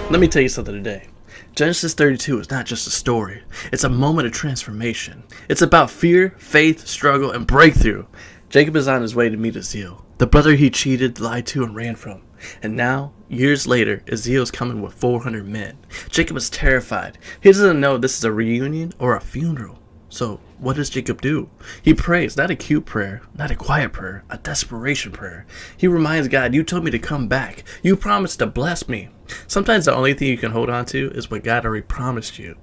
Let me tell you something today. Genesis 32 is not just a story. It's a moment of transformation. It's about fear, faith, struggle, and breakthrough. Jacob is on his way to meet Ezekiel, the brother he cheated, lied to, and ran from. And now, years later, Ezekiel's coming with 400 men. Jacob is terrified. He doesn't know this is a reunion or a funeral. So, what does Jacob do? He prays, not a cute prayer, not a quiet prayer, a desperation prayer. He reminds God, you told me to come back. You promised to bless me. Sometimes the only thing you can hold on to is what God already promised you.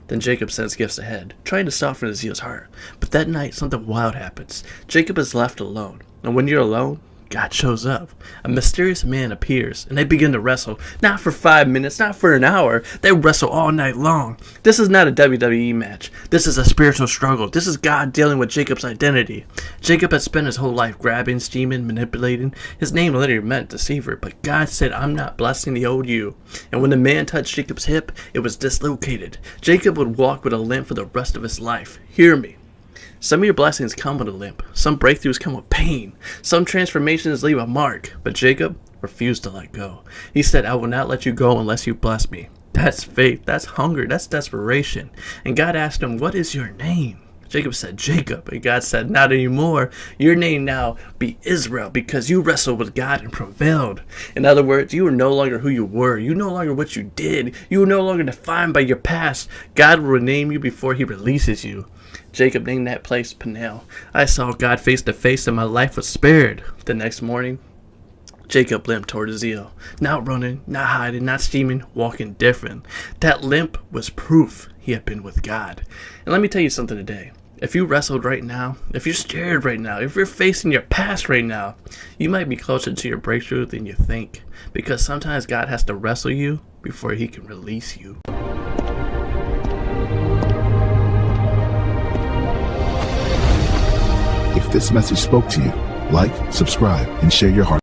Then Jacob sends gifts ahead, trying to soften Ezekiel's heart. But that night, something wild happens. Jacob is left alone. And when you're alone, God shows up. A mysterious man appears, and they begin to wrestle. Not for 5 minutes, not for an hour. They wrestle all night long. This is not a WWE match. This is a spiritual struggle. This is God dealing with Jacob's identity. Jacob had spent his whole life grabbing, scheming, manipulating. His name literally meant deceiver, but God said, I'm not blessing the old you. And when the man touched Jacob's hip, it was dislocated. Jacob would walk with a limp for the rest of his life. Hear me. Some of your blessings come with a limp. Some breakthroughs come with pain. Some transformations leave a mark. But Jacob refused to let go. He said, I will not let you go unless you bless me. That's faith. That's hunger. That's desperation. And God asked him, what is your name? Jacob said, Jacob. And God said, not anymore. Your name now be Israel, because you wrestled with God and prevailed. In other words, you are no longer who you were. You are no longer what you did. You are no longer defined by your past. God will rename you before he releases you. Jacob named that place Peniel. I saw God face to face and my life was spared. The next morning, Jacob limped toward Ezekiel. Not running, not hiding, not scheming, walking different. That limp was proof he had been with God. And let me tell you something today. If you wrestled right now, if you're scared right now, if you're facing your past right now, you might be closer to your breakthrough than you think. Because sometimes God has to wrestle you before he can release you. If this message spoke to you, like, subscribe, and share your heart.